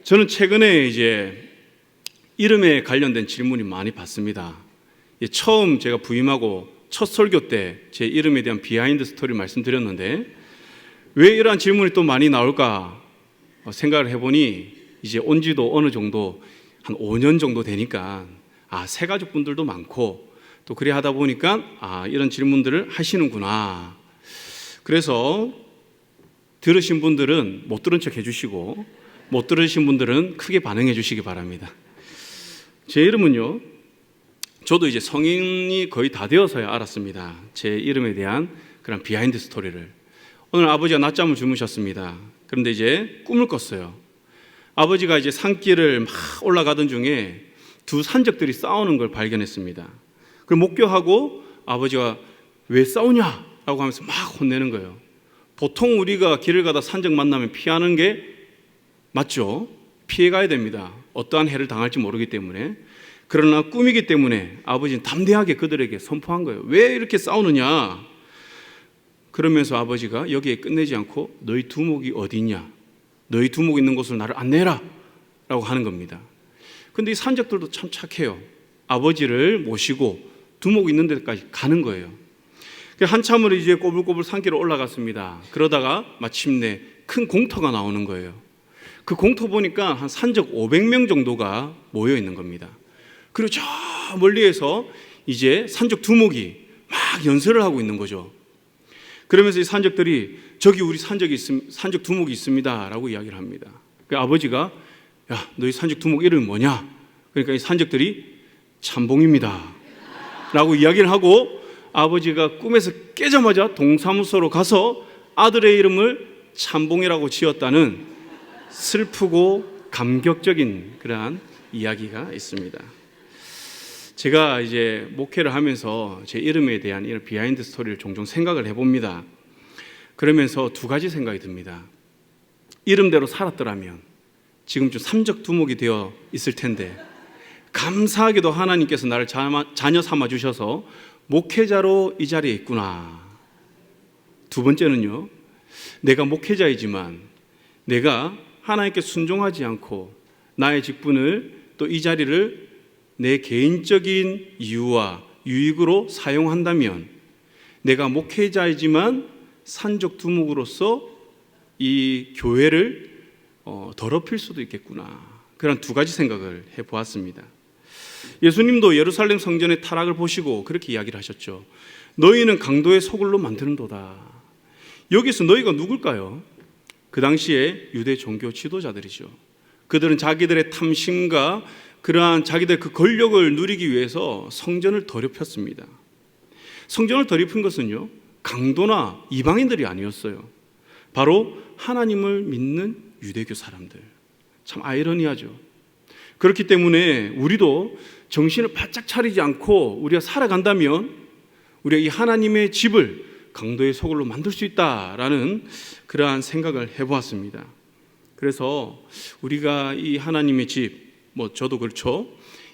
저는 최근에 이제 이름에 관련된 질문이 많이 받습니다. 처음 제가 부임하고 첫 설교 때 제 이름에 대한 비하인드 스토리를 말씀드렸는데 왜 이러한 질문이 또 많이 나올까 생각을 해보니 이제 온 지도 어느 정도 한 5년 정도 되니까 새가족 분들도 많고 또 그래 하다 보니까 이런 질문들을 하시는구나. 그래서 들으신 분들은 못 들은 척 해주시고 못 들으신 분들은 크게 반응해 주시기 바랍니다. 제 이름은요, 저도 이제 성인이 거의 다 되어서야 알았습니다. 제 이름에 대한 그런 비하인드 스토리를. 오늘 아버지가 낮잠을 주무셨습니다. 그런데 이제 꿈을 꿨어요. 아버지가 이제 산길을 막 올라가던 중에 두 산적들이 싸우는 걸 발견했습니다. 그걸 목격하고 아버지가 왜 싸우냐? 라고 하면서 막 혼내는 거예요. 보통 우리가 길을 가다 산적 만나면 피하는 게 맞죠? 피해 가야 됩니다. 어떠한 해를 당할지 모르기 때문에. 그러나 꿈이기 때문에 아버지는 담대하게 그들에게 선포한 거예요. 왜 이렇게 싸우느냐? 그러면서 아버지가 여기에 끝내지 않고 너희 두목이 어디 있냐? 너희 두목 있는 곳을 나를 안내해라 라고 하는 겁니다. 근데 이 산적들도 참 착해요. 아버지를 모시고 두목 있는 데까지 가는 거예요. 한참을 이제 꼬불꼬불 산길을 올라갔습니다. 그러다가 마침내 큰 공터가 나오는 거예요. 그 공터 보니까 한 산적 500명 정도가 모여 있는 겁니다. 그리고 저 멀리에서 이제 산적 두목이 막 연설을 하고 있는 거죠. 그러면서 이 산적들이 저기 우리 산적 두목이 있습니다 라고 이야기를 합니다. 아버지가 야, 너희 산적 두목 이름이 뭐냐? 그러니까 이 산적들이 참봉입니다 라고 이야기를 하고 아버지가 꿈에서 깨자마자 동사무소로 가서 아들의 이름을 참봉이라고 지었다는 슬프고 감격적인 그러한 이야기가 있습니다. 제가 이제 목회를 하면서 제 이름에 대한 이런 비하인드 스토리를 종종 생각을 해봅니다. 그러면서 두 가지 생각이 듭니다. 이름대로 살았더라면 지금쯤 삼적 두목이 되어 있을 텐데 감사하게도 하나님께서 나를 자녀 삼아 주셔서 목회자로 이 자리에 있구나. 두 번째는요, 내가 목회자이지만 내가 하나님께 순종하지 않고 나의 직분을 또 이 자리를 내 개인적인 이유와 유익으로 사용한다면 내가 목회자이지만 산적 두목으로서 이 교회를 더럽힐 수도 있겠구나. 그런 두 가지 생각을 해보았습니다. 예수님도 예루살렘 성전의 타락을 보시고 그렇게 이야기를 하셨죠. 너희는 강도의 소굴로 만드는도다. 여기서 너희가 누굴까요? 그 당시에 유대 종교 지도자들이죠. 그들은 자기들의 탐심과 그러한 자기들 그 권력을 누리기 위해서 성전을 더럽혔습니다. 성전을 더럽힌 것은요, 강도나 이방인들이 아니었어요. 바로 하나님을 믿는 유대교 사람들. 참 아이러니하죠. 그렇기 때문에 우리도 정신을 바짝 차리지 않고 우리가 살아간다면 우리가 이 하나님의 집을 강도의 소굴로 만들 수 있다라는 그러한 생각을 해보았습니다. 그래서 우리가 이 하나님의 집, 저도 그렇죠.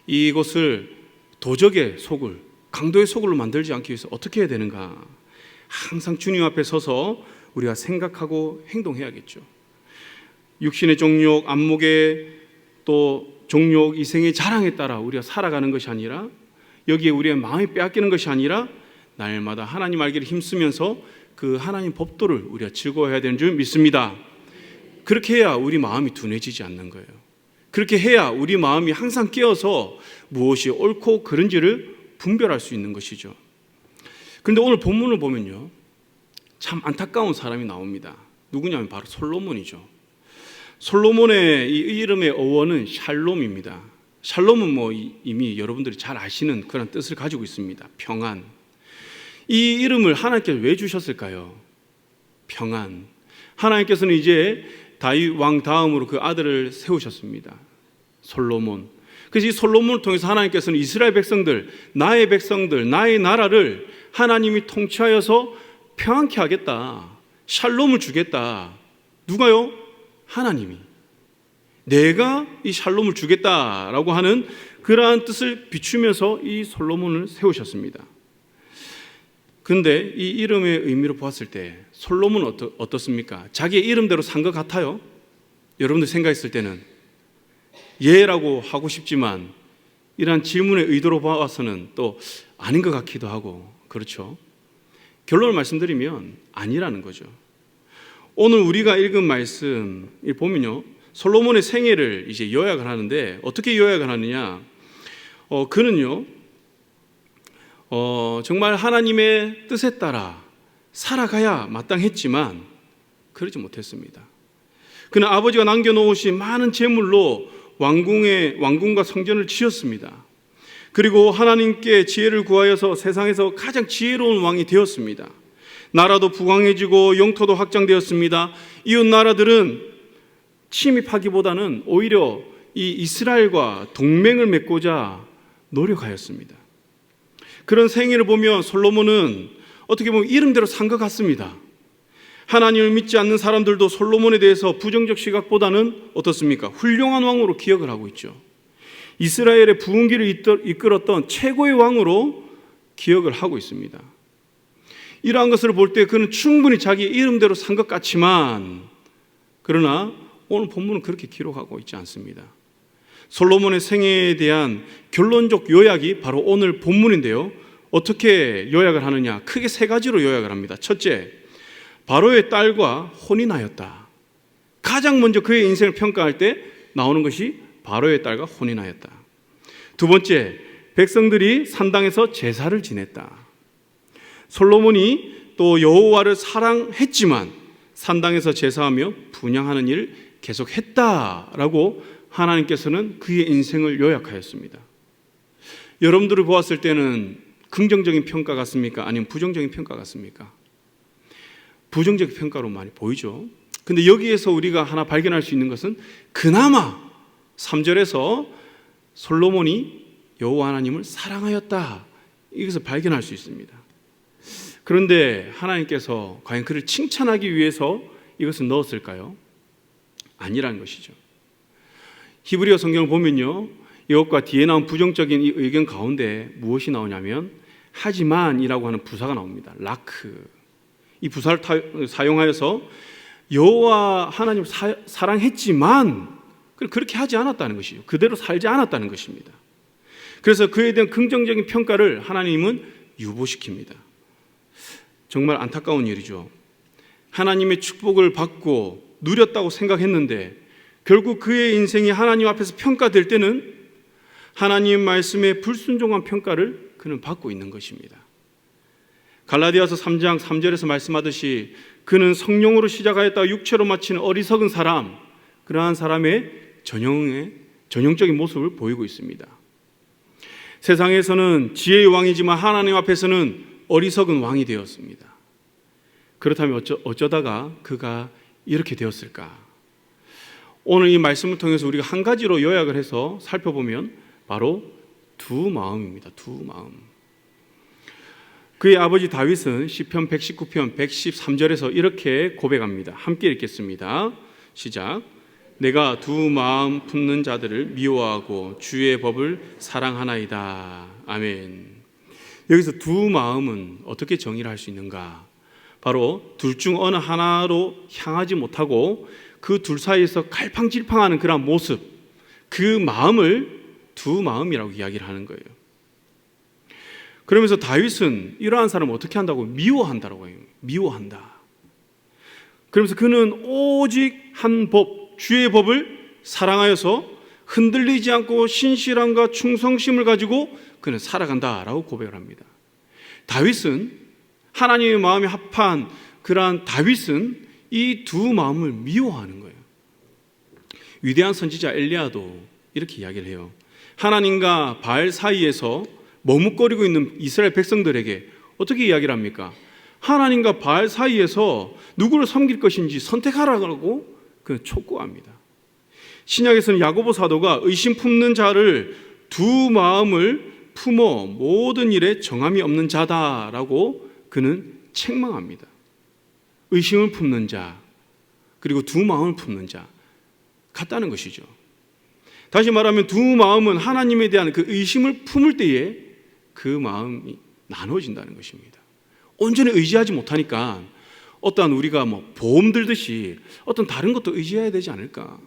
이곳을 도적의 소굴, 강도의 소굴로 만들지 않기 위해서 어떻게 해야 되는가? 항상 주님 앞에 서서 우리가 생각하고 행동해야겠죠. 육신의 정욕, 안목의 또 정욕, 이생의 자랑에 따라 우리가 살아가는 것이 아니라 여기에 우리의 마음이 빼앗기는 것이 아니라 날마다 하나님 알기를 힘쓰면서 그 하나님 법도를 우리가 즐거워해야 되는 줄 믿습니다. 그렇게 해야 우리 마음이 둔해지지 않는 거예요. 그렇게 해야 우리 마음이 항상 깨어서 무엇이 옳고 그른지를 분별할 수 있는 것이죠. 그런데 오늘 본문을 보면요, 참 안타까운 사람이 나옵니다. 누구냐면 바로 솔로몬이죠. 솔로몬의 이 이름의 어원은 샬롬입니다. 샬롬은 이미 여러분들이 잘 아시는 그런 뜻을 가지고 있습니다. 평안. 이 이름을 하나님께서 왜 주셨을까요? 평안. 하나님께서는 이제 다윗 왕 다음으로 그 아들을 세우셨습니다. 솔로몬. 그래서 이 솔로몬을 통해서 하나님께서는 이스라엘 백성들, 나의 나라를 하나님이 통치하여서 평안케 하겠다. 샬롬을 주겠다. 누가요? 하나님이. 내가 이 샬롬을 주겠다라고 하는 그러한 뜻을 비추면서 이 솔로몬을 세우셨습니다. 그런데 이 이름의 의미로 보았을 때 솔로몬은 어떻습니까? 자기의 이름대로 산 것 같아요? 여러분들 생각했을 때는 예라고 하고 싶지만 이러한 질문의 의도로 봐서는 또 아닌 것 같기도 하고, 그렇죠? 결론을 말씀드리면 아니라는 거죠. 오늘 우리가 읽은 말씀 보면요, 솔로몬의 생애를 이제 요약을 하는데 어떻게 요약을 하느냐? 그는요, 정말 하나님의 뜻에 따라 살아가야 마땅했지만 그러지 못했습니다. 그는 아버지가 남겨놓으신 많은 재물로 왕궁과 성전을 지었습니다. 그리고 하나님께 지혜를 구하여서 세상에서 가장 지혜로운 왕이 되었습니다. 나라도 부강해지고 영토도 확장되었습니다. 이웃 나라들은 침입하기보다는 오히려 이 이스라엘과 동맹을 맺고자 노력하였습니다. 그런 생애를 보면 솔로몬은 어떻게 보면 이름대로 산 것 같습니다. 하나님을 믿지 않는 사람들도 솔로몬에 대해서 부정적 시각보다는 어떻습니까? 훌륭한 왕으로 기억을 하고 있죠. 이스라엘의 부흥기를 이끌었던 최고의 왕으로 기억을 하고 있습니다. 이러한 것을 볼 때 그는 충분히 자기 이름대로 산 것 같지만, 그러나 오늘 본문은 그렇게 기록하고 있지 않습니다. 솔로몬의 생애에 대한 결론적 요약이 바로 오늘 본문인데요, 어떻게 요약을 하느냐? 크게 세 가지로 요약을 합니다. 첫째, 바로의 딸과 혼인하였다. 가장 먼저 그의 인생을 평가할 때 나오는 것이 바로의 딸과 혼인하였다. 두 번째, 백성들이 산당에서 제사를 지냈다. 솔로몬이 또 여호와를 사랑했지만 산당에서 제사하며 분향하는 일을 계속했다라고 하나님께서는 그의 인생을 요약하였습니다. 여러분들을 보았을 때는 긍정적인 평가 같습니까? 아니면 부정적인 평가 같습니까? 부정적 평가로 많이 보이죠. 근데 여기에서 우리가 하나 발견할 수 있는 것은 그나마 3절에서 솔로몬이 여호와 하나님을 사랑하였다, 이것을 발견할 수 있습니다. 그런데 하나님께서 과연 그를 칭찬하기 위해서 이것을 넣었을까요? 아니라는 것이죠. 히브리어 성경을 보면요, 이것과 뒤에 나온 부정적인 이 의견 가운데 무엇이 나오냐면 하지만이라고 하는 부사가 나옵니다. 라크. 이 부사를 사용하여서 여호와 하나님을 사랑했지만 그렇게 하지 않았다는 것이죠. 그대로 살지 않았다는 것입니다. 그래서 그에 대한 긍정적인 평가를 하나님은 유보시킵니다. 정말 안타까운 일이죠. 하나님의 축복을 받고 누렸다고 생각했는데 결국 그의 인생이 하나님 앞에서 평가될 때는 하나님 말씀에 불순종한 평가를 그는 받고 있는 것입니다. 갈라디아서 3장 3절에서 말씀하듯이 그는 성령으로 시작하였다가 육체로 마치는 어리석은 사람, 그러한 사람의 전형적인 모습을 보이고 있습니다. 세상에서는 지혜의 왕이지만 하나님 앞에서는 어리석은 왕이 되었습니다. 그렇다면 어쩌다가 그가 이렇게 되었을까? 오늘 이 말씀을 통해서 우리가 한 가지로 요약을 해서 살펴보면 바로 두 마음입니다. 두 마음. 그의 아버지 다윗은 시편 119편 113절에서 이렇게 고백합니다. 함께 읽겠습니다. 시작. 내가 두 마음 품는 자들을 미워하고 주의 법을 사랑하나이다. 아멘. 여기서 두 마음은 어떻게 정의를 할 수 있는가? 바로 둘 중 어느 하나로 향하지 못하고 그 둘 사이에서 갈팡질팡하는 그런 모습, 그 마음을 두 마음이라고 이야기를 하는 거예요. 그러면서 다윗은 이러한 사람을 어떻게 한다고? 미워한다라고 해요. 미워한다. 그러면서 그는 오직 한 법, 주의 법을 사랑하여서 흔들리지 않고 신실함과 충성심을 가지고 그는 살아간다라고 고백을 합니다. 다윗은 하나님의 마음이 합한 그러한 다윗은 이 두 마음을 미워하는 거예요. 위대한 선지자 엘리야도 이렇게 이야기를 해요. 하나님과 바알 사이에서 머뭇거리고 있는 이스라엘 백성들에게 어떻게 이야기를 합니까? 하나님과 바알 사이에서 누구를 섬길 것인지 선택하라고 그는 촉구합니다. 신약에서는 야고보 사도가 의심 품는 자를 두 마음을 품어 모든 일에 정함이 없는 자다라고 그는 책망합니다. 의심을 품는 자, 그리고 두 마음을 품는 자 같다는 것이죠. 다시 말하면 두 마음은 하나님에 대한 그 의심을 품을 때에 그 마음이 나눠진다는 것입니다. 온전히 의지하지 못하니까 어떠한 우리가 보험 들듯이 어떤 다른 것도 의지해야 되지 않을까,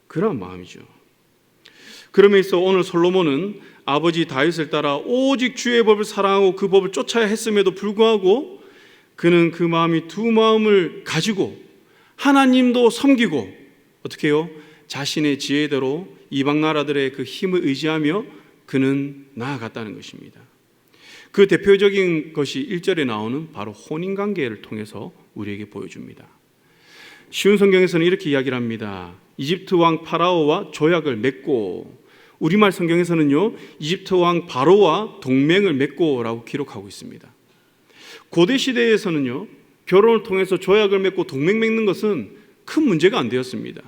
그런 마음이죠. 그러면서 오늘 솔로몬은 아버지 다윗을 따라 오직 주의 법을 사랑하고 그 법을 쫓아야 했음에도 불구하고 그는 그 마음이 두 마음을 가지고 하나님도 섬기고 어떻게 해요? 자신의 지혜대로 이방 나라들의 그 힘을 의지하며 그는 나아갔다는 것입니다. 그 대표적인 것이 1절에 나오는 바로 혼인관계를 통해서 우리에게 보여줍니다. 쉬운 성경에서는 이렇게 이야기를 합니다. 이집트 왕 파라오와 조약을 맺고, 우리말 성경에서는요 이집트 왕 바로와 동맹을 맺고라고 기록하고 있습니다. 고대 시대에서는요 결혼을 통해서 조약을 맺고 동맹 맺는 것은 큰 문제가 안 되었습니다.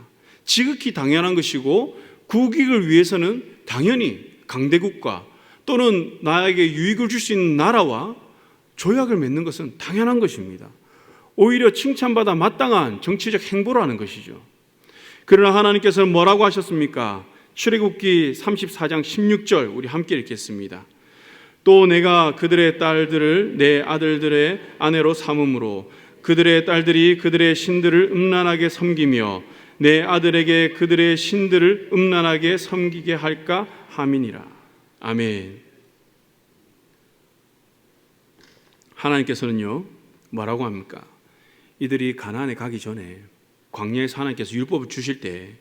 지극히 당연한 것이고 국익을 위해서는 당연히 강대국가 또는 나에게 유익을 줄 수 있는 나라와 조약을 맺는 것은 당연한 것입니다. 오히려 칭찬받아 마땅한 정치적 행보라는 것이죠. 그러나 하나님께서는 뭐라고 하셨습니까? 출애굽기 34장 16절 우리 함께 읽겠습니다. 또 내가 그들의 딸들을 내 아들들의 아내로 삼음으로 그들의 딸들이 그들의 신들을 음란하게 섬기며 내 아들에게 그들의 신들을 음란하게 섬기게 할까 함이니라. 아멘. 하나님께서는요 뭐라고 합니까? 이들이 가나안에 가기 전에 광야에서 하나님께서 율법을 주실 때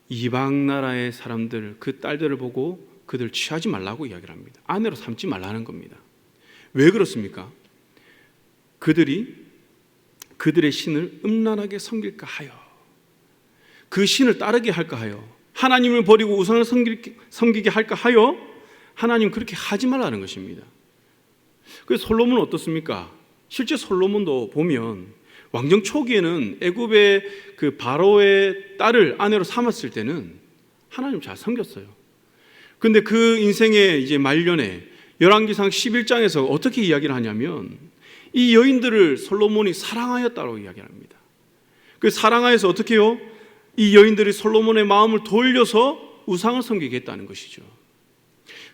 이방 나라의 사람들 그 딸들을 보고 그들 취하지 말라고 이야기를 합니다. 아내로 삼지 말라는 겁니다. 왜 그렇습니까? 그들이 그들의 신을 음란하게 섬길까 하여, 그 신을 따르게 할까 하여, 하나님을 버리고 우상을 섬기게 할까 하여 하나님 그렇게 하지 말라는 것입니다. 그래서 솔로몬은 어떻습니까? 실제 솔로몬도 보면 왕정 초기에는 애굽의 그 바로의 딸을 아내로 삼았을 때는 하나님 잘 섬겼어요. 근데 그 인생의 이제 말년에 열왕기상 11장에서 어떻게 이야기를 하냐면 이 여인들을 솔로몬이 사랑하였다고 이야기를 합니다. 그 사랑하여서 어떻게 해요? 이 여인들이 솔로몬의 마음을 돌려서 우상을 섬기게 했다는 것이죠.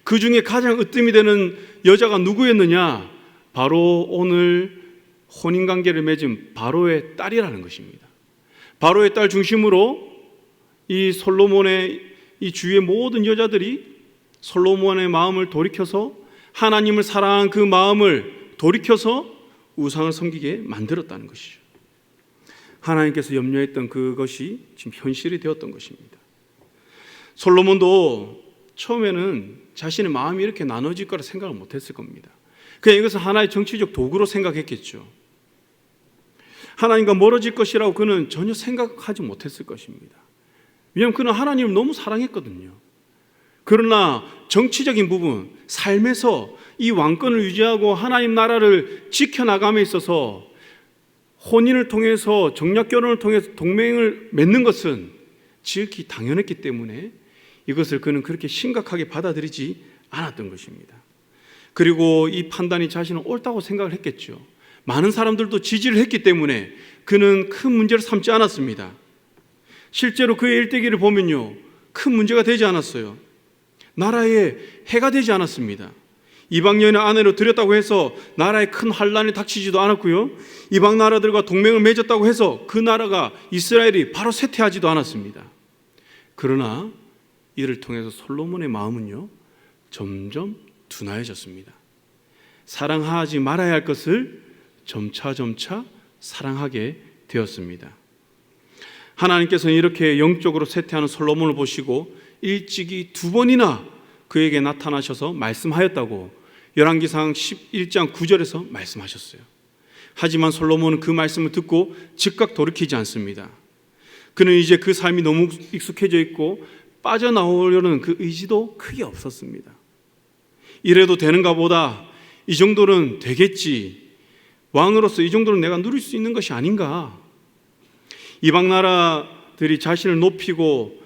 그 중에 가장 으뜸이 되는 여자가 누구였느냐? 바로 오늘 혼인관계를 맺은 바로의 딸이라는 것입니다. 바로의 딸 중심으로 이 솔로몬의 이 주위의 모든 여자들이 솔로몬의 마음을 돌이켜서 하나님을 사랑한 그 마음을 돌이켜서 우상을 섬기게 만들었다는 것이죠. 하나님께서 염려했던 그것이 지금 현실이 되었던 것입니다. 솔로몬도 처음에는 자신의 마음이 이렇게 나눠질 거라 생각을 못했을 겁니다. 그냥 이것은 하나의 정치적 도구로 생각했겠죠. 하나님과 멀어질 것이라고 그는 전혀 생각하지 못했을 것입니다. 왜냐하면 그는 하나님을 너무 사랑했거든요. 그러나 정치적인 부분, 삶에서 이 왕권을 유지하고 하나님 나라를 지켜나감에 있어서 혼인을 통해서 정략결혼을 통해서 동맹을 맺는 것은 지극히 당연했기 때문에 이것을 그는 그렇게 심각하게 받아들이지 않았던 것입니다. 그리고 이 판단이 자신은 옳다고 생각을 했겠죠. 많은 사람들도 지지를 했기 때문에 그는 큰 문제를 삼지 않았습니다. 실제로 그의 일대기를 보면요, 큰 문제가 되지 않았어요. 나라에 해가 되지 않았습니다. 이방 여인의 아내로 들였다고 해서 나라에 큰 환란이 닥치지도 않았고요, 이방 나라들과 동맹을 맺었다고 해서 그 나라가 이스라엘이 바로 쇠퇴하지도 않았습니다. 그러나 이를 통해서 솔로몬의 마음은요 점점 둔하여졌습니다. 사랑하지 말아야 할 것을 점차 사랑하게 되었습니다. 하나님께서는 이렇게 영적으로 쇠퇴하는 솔로몬을 보시고 일찍이 2번이나 그에게 나타나셔서 말씀하였다고 열왕기상 11장 9절에서 말씀하셨어요. 하지만 솔로몬은 그 말씀을 듣고 즉각 돌이키지 않습니다. 그는 이제 그 삶이 너무 익숙해져 있고 빠져나오려는 그 의지도 크게 없었습니다. 이래도 되는가 보다, 이 정도는 되겠지, 왕으로서 이 정도는 내가 누릴 수 있는 것이 아닌가. 이방 나라들이 자신을 높이고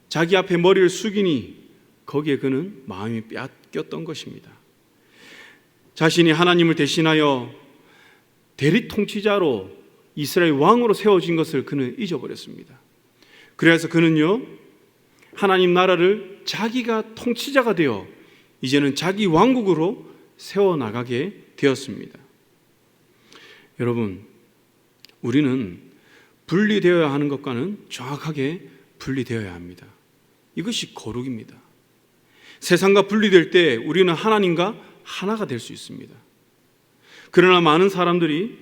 자기 앞에 머리를 숙이니 거기에 그는 마음이 빼앗겼던 것입니다. 자신이 하나님을 대신하여 대리 통치자로 이스라엘 왕으로 세워진 것을 그는 잊어버렸습니다. 그래서 그는요 하나님 나라를 자기가 통치자가 되어 이제는 자기 왕국으로 세워나가게 되었습니다. 여러분, 우리는 분리되어야 하는 것과는 정확하게 분리되어야 합니다. 이것이 거룩입니다. 세상과 분리될 때 우리는 하나님과 하나가 될 수 있습니다. 그러나 많은 사람들이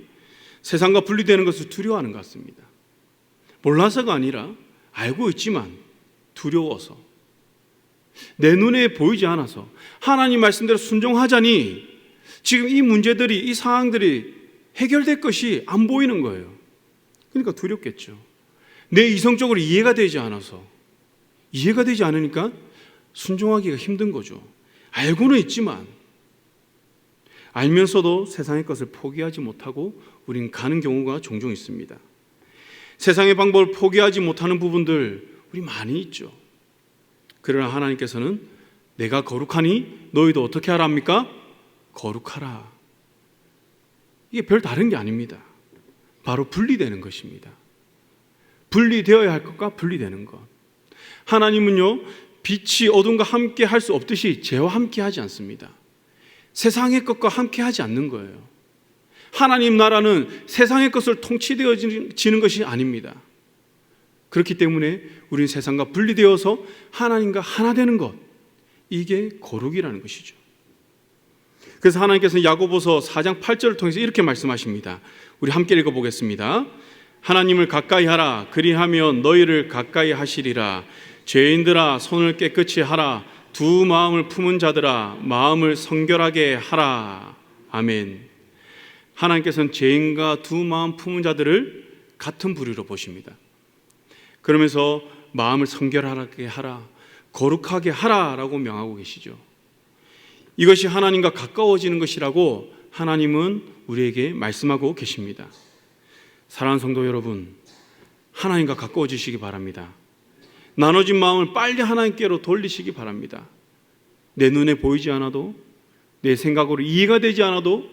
세상과 분리되는 것을 두려워하는 것 같습니다. 몰라서가 아니라 알고 있지만 두려워서, 내 눈에 보이지 않아서, 하나님 말씀대로 순종하자니 지금 이 문제들이, 이 상황들이 해결될 것이 안 보이는 거예요. 그러니까 두렵겠죠. 내 이성적으로 이해가 되지 않아서, 이해가 되지 않으니까 순종하기가 힘든 거죠. 알고는 있지만, 알면서도 세상의 것을 포기하지 못하고 우린 가는 경우가 종종 있습니다. 세상의 방법을 포기하지 못하는 부분들 우리 많이 있죠. 그러나 하나님께서는 내가 거룩하니 너희도 어떻게 하라 합니까? 거룩하라. 이게 별 다른 게 아닙니다. 바로 분리되는 것입니다. 분리되어야 할 것과 분리되는 것. 하나님은요, 빛이 어둠과 함께 할 수 없듯이 죄와 함께 하지 않습니다. 세상의 것과 함께 하지 않는 거예요. 하나님 나라는 세상의 것을 통치되어지는 것이 아닙니다. 그렇기 때문에 우리는 세상과 분리되어서 하나님과 하나 되는 것, 이게 거룩이라는 것이죠. 그래서 하나님께서는 야고보서 4장 8절을 통해서 이렇게 말씀하십니다. 우리 함께 읽어보겠습니다. 하나님을 가까이 하라. 그리하면 너희를 가까이 하시리라. 죄인들아 손을 깨끗이 하라. 두 마음을 품은 자들아 마음을 성결하게 하라. 아멘. 하나님께서는 죄인과 두 마음 품은 자들을 같은 부류로 보십니다. 그러면서 마음을 성결하게 하라, 거룩하게 하라라고 명하고 계시죠. 이것이 하나님과 가까워지는 것이라고 하나님은 우리에게 말씀하고 계십니다. 사랑하는 성도 여러분, 하나님과 가까워지시기 바랍니다. 나눠진 마음을 빨리 하나님께로 돌리시기 바랍니다. 내 눈에 보이지 않아도, 내 생각으로 이해가 되지 않아도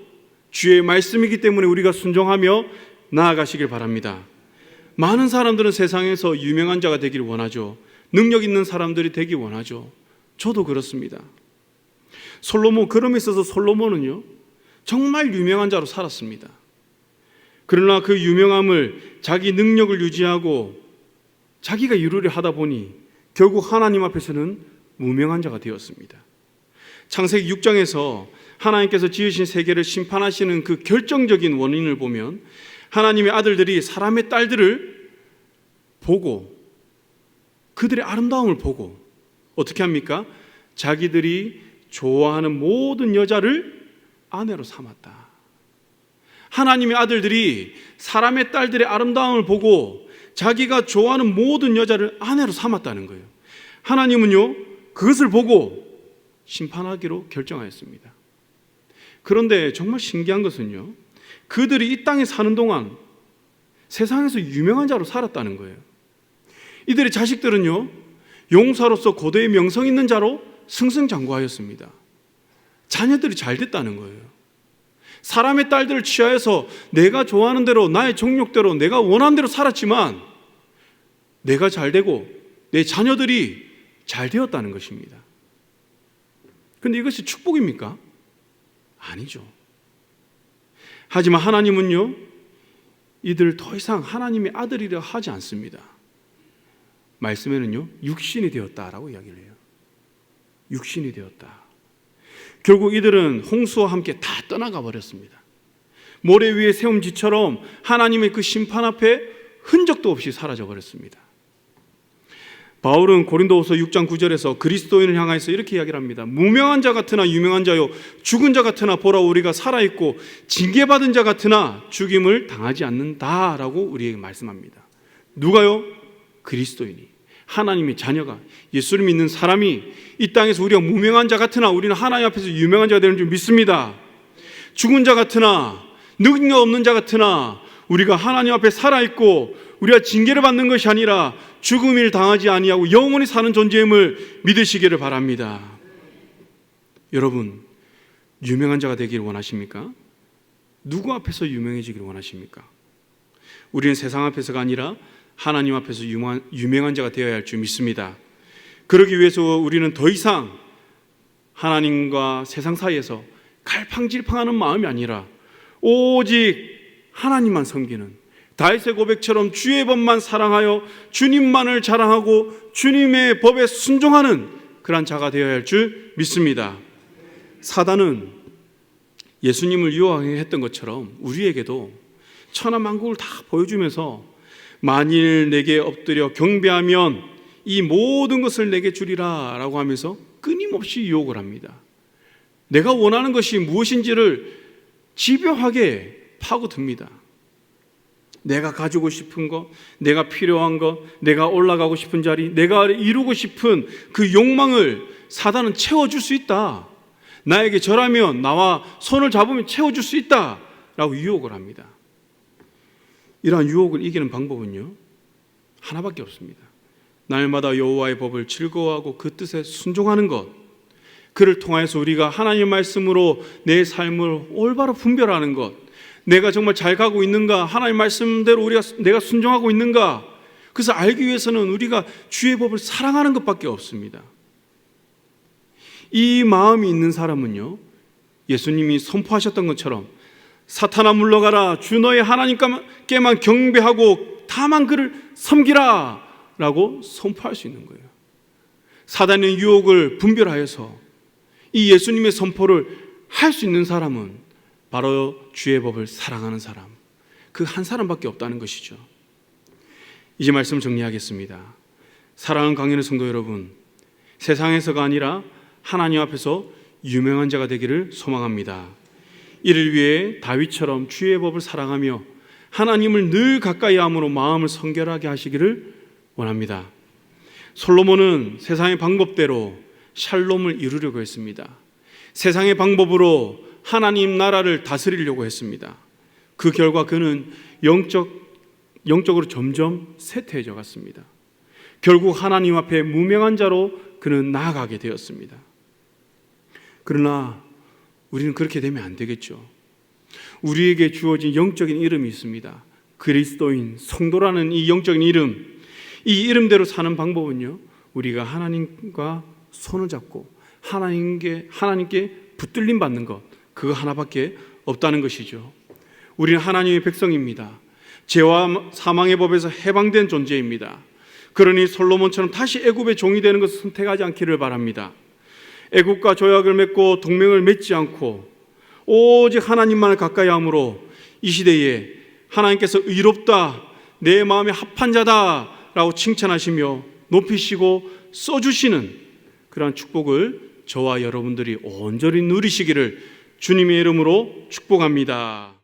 주의 말씀이기 때문에 우리가 순종하며 나아가시길 바랍니다. 많은 사람들은 세상에서 유명한 자가 되기를 원하죠. 능력 있는 사람들이 되기 원하죠. 저도 그렇습니다. 솔로몬, 그럼에 있어서 솔로몬은요, 정말 유명한 자로 살았습니다. 그러나 그 유명함을 자기 능력을 유지하고 자기가 이루려 하다 보니 결국 하나님 앞에서는 무명한 자가 되었습니다. 창세기 6장에서 하나님께서 지으신 세계를 심판하시는 그 결정적인 원인을 보면 하나님의 아들들이 사람의 딸들을 보고 그들의 아름다움을 보고 어떻게 합니까? 자기들이 좋아하는 모든 여자를 아내로 삼았다. 하나님의 아들들이 사람의 딸들의 아름다움을 보고 자기가 좋아하는 모든 여자를 아내로 삼았다는 거예요. 하나님은요, 그것을 보고 심판하기로 결정하였습니다. 그런데 정말 신기한 것은요, 그들이 이 땅에 사는 동안 세상에서 유명한 자로 살았다는 거예요. 이들의 자식들은요, 용사로서 고대의 명성 있는 자로 승승장구하였습니다. 자녀들이 잘 됐다는 거예요. 사람의 딸들을 취하여서 내가 좋아하는 대로, 나의 정욕대로, 내가 원하는 대로 살았지만 내가 잘 되고 내 자녀들이 잘 되었다는 것입니다. 그런데 이것이 축복입니까? 아니죠. 하지만 하나님은요, 이들을 더 이상 하나님의 아들이라 하지 않습니다. 말씀에는요, 육신이 되었다라고 이야기를 해요. 육신이 되었다. 결국 이들은 홍수와 함께 다 떠나가 버렸습니다. 모래 위에 세운 지처럼 하나님의 그 심판 앞에 흔적도 없이 사라져 버렸습니다. 바울은 고린도후서 6장 9절에서 그리스도인을 향해서 이렇게 이야기를 합니다. 무명한 자 같으나 유명한 자요, 죽은 자 같으나 보라 우리가 살아있고 징계받은 자 같으나 죽임을 당하지 않는다라고 우리에게 말씀합니다. 누가요? 그리스도인이, 하나님의 자녀가, 예수를 믿는 사람이 이 땅에서 우리가 무명한 자 같으나 우리는 하나님 앞에서 유명한 자가 되는 줄 믿습니다. 죽은 자 같으나, 능력 없는 자 같으나 우리가 하나님 앞에 살아있고 우리가 징계를 받는 것이 아니라 죽음을 당하지 아니하고 영원히 사는 존재임을 믿으시기를 바랍니다. 여러분, 유명한 자가 되기를 원하십니까? 누구 앞에서 유명해지기를 원하십니까? 우리는 세상 앞에서가 아니라 하나님 앞에서 유명한 자가 되어야 할 줄 믿습니다. 그러기 위해서 우리는 더 이상 하나님과 세상 사이에서 갈팡질팡하는 마음이 아니라 오직 하나님만 섬기는, 다윗의 고백처럼 주의 법만 사랑하여 주님만을 자랑하고 주님의 법에 순종하는 그런 자가 되어야 할 줄 믿습니다. 사단은 예수님을 유혹했던 것처럼 우리에게도 천하만국을 다 보여주면서 만일 내게 엎드려 경배하면 이 모든 것을 내게 주리라 라고 하면서 끊임없이 유혹을 합니다. 내가 원하는 것이 무엇인지를 집요하게 파고듭니다. 내가 가지고 싶은 것, 내가 필요한 것, 내가 올라가고 싶은 자리, 내가 이루고 싶은 그 욕망을 사단은 채워줄 수 있다. 나에게 절하면, 나와 손을 잡으면 채워줄 수 있다 라고 유혹을 합니다. 이러한 유혹을 이기는 방법은요, 하나밖에 없습니다. 날마다 여호와의 법을 즐거워하고 그 뜻에 순종하는 것, 그를 통하여서 우리가 하나님의 말씀으로 내 삶을 올바로 분별하는 것, 내가 정말 잘 가고 있는가, 하나님 말씀대로 내가 순종하고 있는가, 그래서 알기 위해서는 우리가 주의 법을 사랑하는 것밖에 없습니다. 이 마음이 있는 사람은요, 예수님이 선포하셨던 것처럼 사탄아 물러가라, 주 너의 하나님께만 경배하고 다만 그를 섬기라 라고 선포할 수 있는 거예요. 사단의 유혹을 분별하여서 이 예수님의 선포를 할 수 있는 사람은 바로 주의 법을 사랑하는 사람, 그 한 사람밖에 없다는 것이죠. 이제 말씀 정리하겠습니다. 사랑하는 강연의 성도 여러분, 세상에서가 아니라 하나님 앞에서 유명한 자가 되기를 소망합니다. 이를 위해 다윗처럼 주의 법을 사랑하며 하나님을 늘 가까이 함으로 마음을 성결하게 하시기를 원합니다. 솔로몬은 세상의 방법대로 샬롬을 이루려고 했습니다. 세상의 방법으로 하나님 나라를 다스리려고 했습니다. 그 결과 그는 영적으로 점점 쇠퇴해져 갔습니다. 결국 하나님 앞에 무명한 자로 그는 나아가게 되었습니다. 그러나 우리는 그렇게 되면 안 되겠죠. 우리에게 주어진 영적인 이름이 있습니다. 그리스도인, 성도라는 이 영적인 이름, 이 이름대로 사는 방법은요, 우리가 하나님과 손을 잡고 하나님께 붙들림 받는 것, 그거 하나밖에 없다는 것이죠. 우리는 하나님의 백성입니다. 죄와 사망의 법에서 해방된 존재입니다. 그러니 솔로몬처럼 다시 애굽의 종이 되는 것을 선택하지 않기를 바랍니다. 애굽과 조약을 맺고 동맹을 맺지 않고 오직 하나님만을 가까이 함으로 이 시대에 하나님께서 의롭다, 내 마음에 합한 자다 라고 칭찬하시며 높이시고 써주시는 그러한 축복을 저와 여러분들이 온전히 누리시기를 주님의 이름으로 축복합니다.